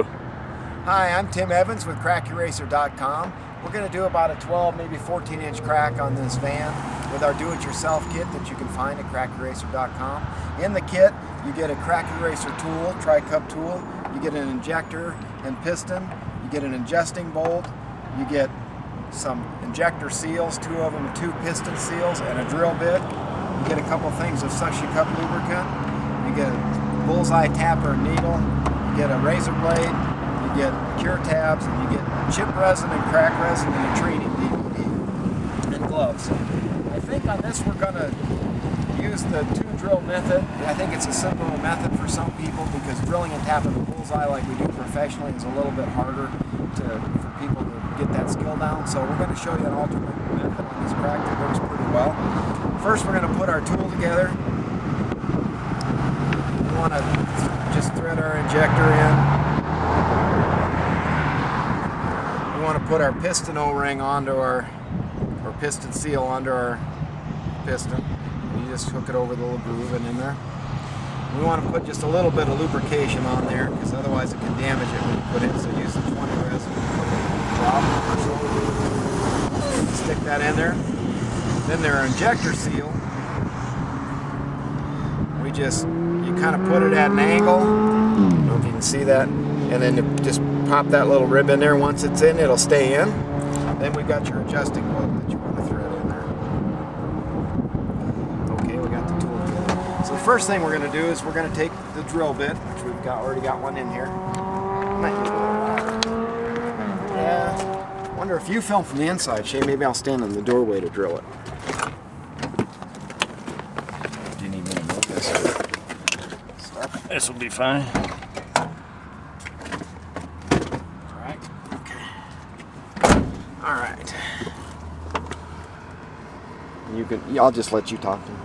Hi, I'm Tim Evans with crack.repair+kit.com. We're going to do about a 12, maybe 14-inch crack on this van with our do-it-yourself kit that you can find at crack.repair+kit.com. In the kit, you get a crack eraser tool, tri-cup tool, you get an injector and piston, you get an adjusting bolt, you get some injector seals, 2 of them, 2 piston seals, and a drill bit. You get a couple things of suction cup lubricant, you get a bullseye tapper and needle, you get a razor blade, you get cure tabs, and you get chip resin and crack resin and a treating DVD and gloves. I think on this we're going to use the 2-drill method. I think it's a simpler method for some people because drilling and tapping the bullseye like we do professionally is a little bit harder for people to get that skill down. So we're going to show you an alternate method on this crack that works pretty well. First we're going to put our tool together. We want to just thread our injector in. We want to put our piston O-ring onto or piston seal onto our piston. You just hook it over the little groove and in there. We want to put just a little bit of lubrication on there because otherwise it can damage it when you put it. So use the 20 resin drop or so. Stick that in there. Then their injector seal. You kind of put it at an angle. I don't know if you can see that. And then you just pop that little rib in there. Once it's in, it'll stay in. Then we've got your adjusting bolt that you want to thread in there. Okay, we got the tool together. So the first thing we're going to do is we're going to take the drill bit, which we've already got one in here. Might need a little wider. Yeah. I wonder if you film from the inside, Shay. Maybe I'll stand in the doorway to drill it. Do you need me to move this? This will be fine. Alright. I'll just let you talk to me.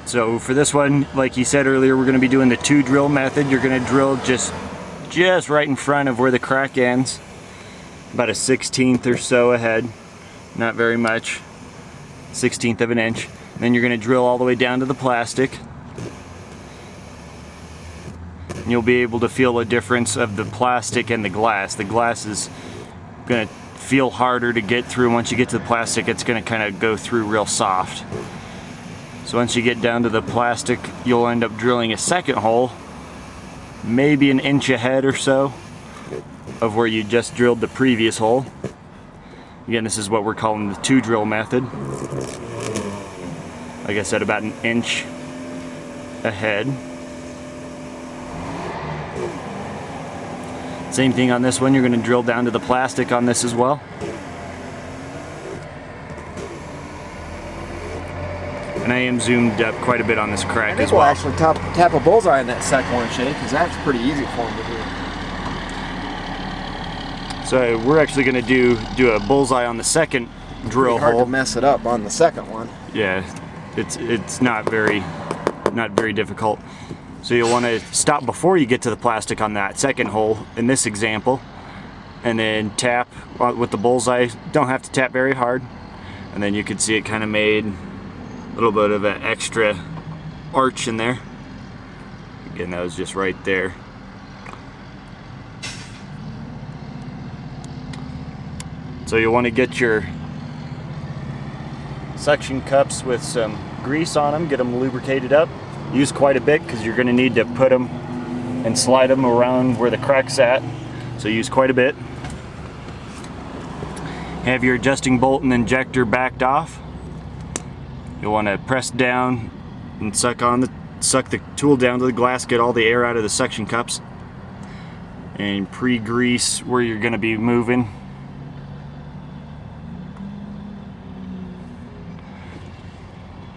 So for this one, like you said earlier, we're going to be doing the 2-drill method. You're going to drill just right in front of where the crack ends. About a 1/16 or so ahead. Not very much. 1/16 of an inch. And then you're going to drill all the way down to the plastic. And you'll be able to feel a difference of the plastic and the glass. The glass is going to feel harder to get through. Once you get to the plastic, it's going to kind of go through real soft. So once you get down to the plastic, you'll end up drilling a second hole, maybe an inch ahead or so of where you just drilled the previous hole. Again, this is what we're calling the 2-drill method. Like I said, about an inch ahead. Same thing on this one, you're going to drill down to the plastic on this as well. And I am zoomed up quite a bit on this crack as well. I think we'll actually tap a bullseye in that second one, Shay, because that's pretty easy for him to do. So we're actually going to do a bullseye on the second drill hard hole. To mess it up on the second one. Yeah, it's not very difficult. So you'll want to stop before you get to the plastic on that second hole in this example, and then tap with the bullseye. Don't have to tap very hard, and then you can see it kind of made a little bit of an extra arch in there. Again, that was just right there. So you'll want to get your suction cups with some grease on them, get them lubricated up. Use quite a bit because you're going to need to put them and slide them around where the crack's at. So use quite a bit. Have your adjusting bolt and injector backed off. You'll want to press down and suck the tool down to the glass, get all the air out of the suction cups, and pre-grease where you're going to be moving.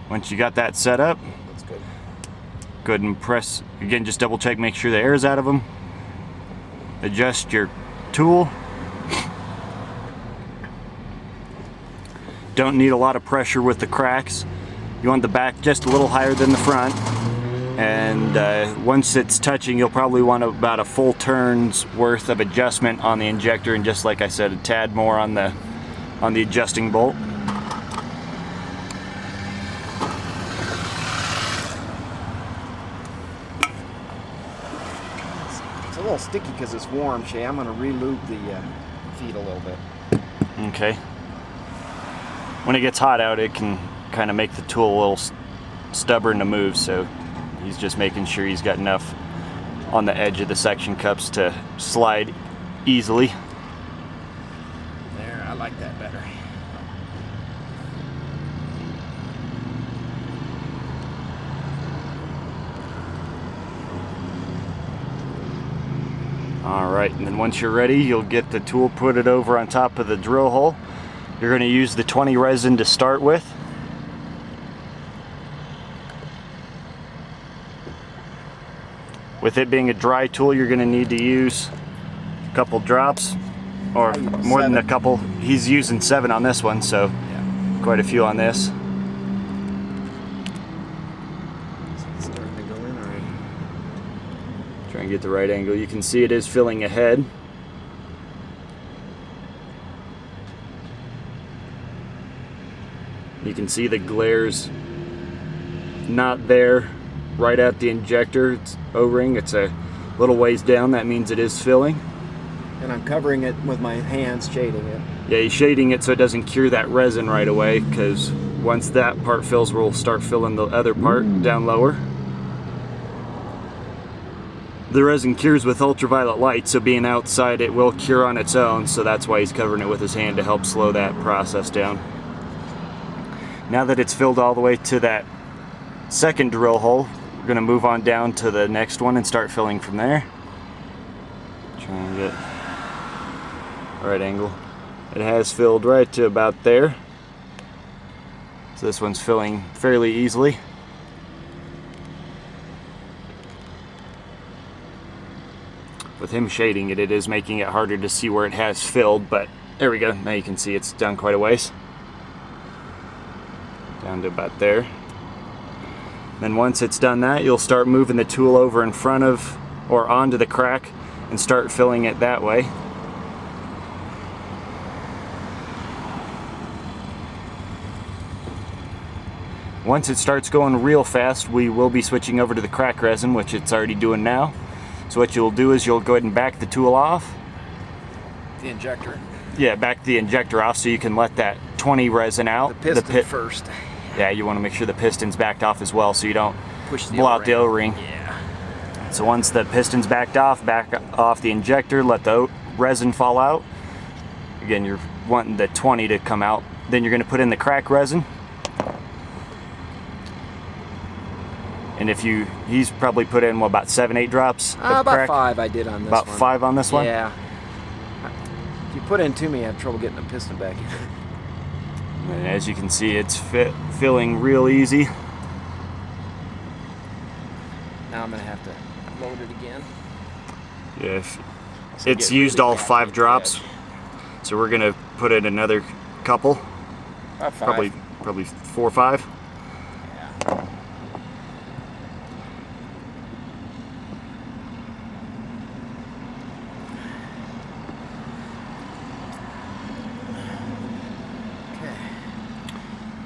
Once you got that set up, go ahead and press, again, just double check, make sure the air is out of them. Adjust your tool. Don't need a lot of pressure with the cracks. You want the back just a little higher than the front. And once it's touching, you'll probably want about a full turn's worth of adjustment on the injector, and just like I said, a tad more on the adjusting bolt. little sticky because it's warm, Shay. I'm going to re-lube the feet a little bit. Okay. When it gets hot out, it can kind of make the tool a little stubborn to move, so he's just making sure he's got enough on the edge of the section cups to slide easily. There, I like that better. Alright, and then once you're ready, you'll get the tool, put it over on top of the drill hole. You're going to use the 20 resin to start with. With it being a dry tool, you're going to need to use a couple drops, or more than a couple. He's using 7 on this one, so yeah, quite a few on this. It's starting to go in already. Try and get the right angle. You can see it is filling ahead. You can see the glare's not there right at the injector. It's O-ring. It's a little ways down. That means it is filling. And I'm covering it with my hands, shading it. Yeah, he's shading it so it doesn't cure that resin right away, because once that part fills, we'll start filling the other part down lower. The resin cures with ultraviolet light, so being outside it will cure on its own, so that's why he's covering it with his hand to help slow that process down. Now that it's filled all the way to that second drill hole, we're going to move on down to the next one and start filling from there. Try and get the right angle. It has filled right to about there. So this one's filling fairly easily. With him shading it, it is making it harder to see where it has filled, but there we go. Now you can see it's done quite a ways. Down to about there. Then once it's done that, you'll start moving the tool over in front of or onto the crack and start filling it that way. Once it starts going real fast, we will be switching over to the crack resin, which it's already doing now. So what you'll do is you'll go ahead and back the tool off. The injector. Yeah, back the injector off so you can let that 20 resin out. The piston first. Yeah, you want to make sure the piston's backed off as well so you don't push the blow out the O-ring. Yeah. So once the piston's back off the injector, let the resin fall out. Again, you're wanting the 20 to come out. Then you're going to put in the crack resin. And if he's probably put in, what, about 7-8 drops of about crack? 5 I did on this one. About 5 on this one? Yeah. If you put in too many, I have trouble getting the piston back in. And as you can see, it's filling real easy. Now I'm going to have to load it again. Yeah, it's used all 5 drops. So we're going to put in another couple. About 5. Probably 4 or 5. Yeah.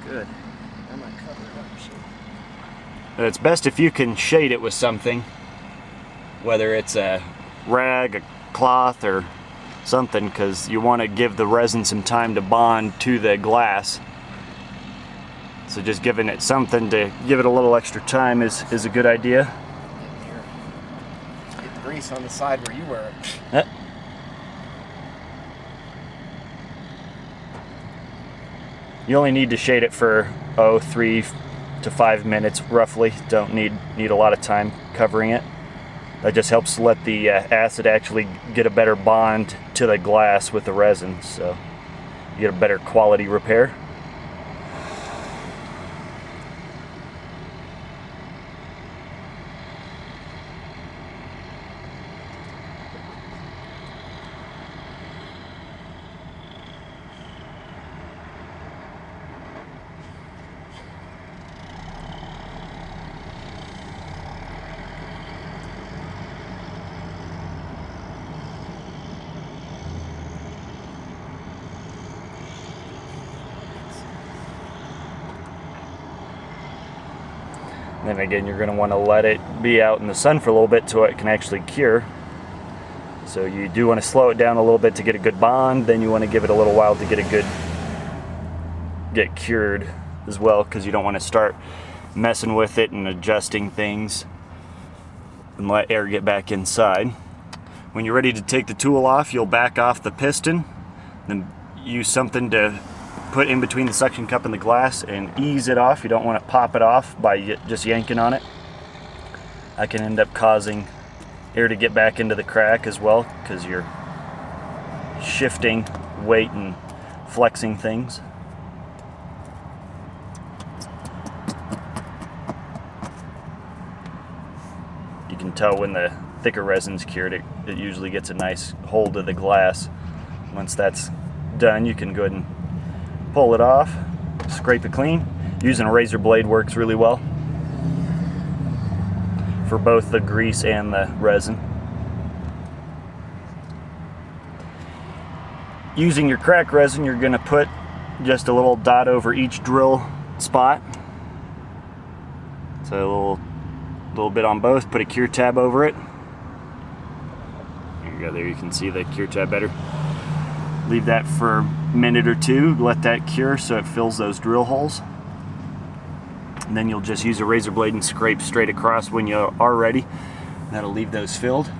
Good. I'm going to cover it up. It's best if you can shade it with something, whether it's a rag, a cloth, or something, because you want to give the resin some time to bond to the glass. So just giving it something to give it a little extra time is a good idea. Get the grease on the side where you were. You only need to shade it for 3 to 5 minutes roughly. Don't need a lot of time covering it. That just helps let the acid actually get a better bond to the glass with the resin, so you get a better quality repair. Then again, you're going to want to let it be out in the sun for a little bit so it can actually cure. So you do want to slow it down a little bit to get a good bond, then you want to give it a little while to get cured as well, because you don't want to start messing with it and adjusting things and let air get back inside. When you're ready to take the tool off, you'll back off the piston, then use something to put in between the suction cup and the glass and ease it off. You don't want to pop it off by just yanking on it. That can end up causing air to get back into the crack as well, because you're shifting weight and flexing things. You can tell when the thicker resin's cured, it usually gets a nice hold of the glass. Once that's done, you can go ahead and pull it off, scrape it clean. Using a razor blade works really well for both the grease and the resin. Using your crack resin, you're going to put just a little dot over each drill spot. So a little bit on both. Put a cure tab over it. There you go. There you can see the cure tab better. Leave that for a minute or two. Let that cure so it fills those drill holes. And then you'll just use a razor blade and scrape straight across when you are ready. That'll leave those filled.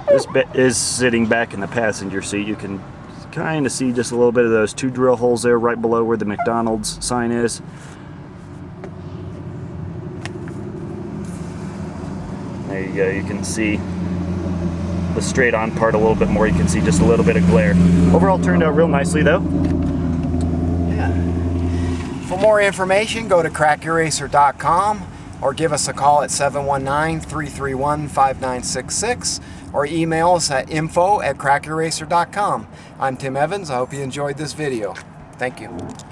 This bit is sitting back in the passenger seat. You can kind of see just a little bit of those two drill holes there right below where the McDonald's sign is. There you go. You can see the straight on part a little bit more. You can see just a little bit of glare. Overall turned out real nicely though. Yeah. For more information, go to crackyourracer.com or give us a call at 719-331-5966 or email us at info@crackyourracer.com. I'm Tim Evans. I hope you enjoyed this video. Thank you.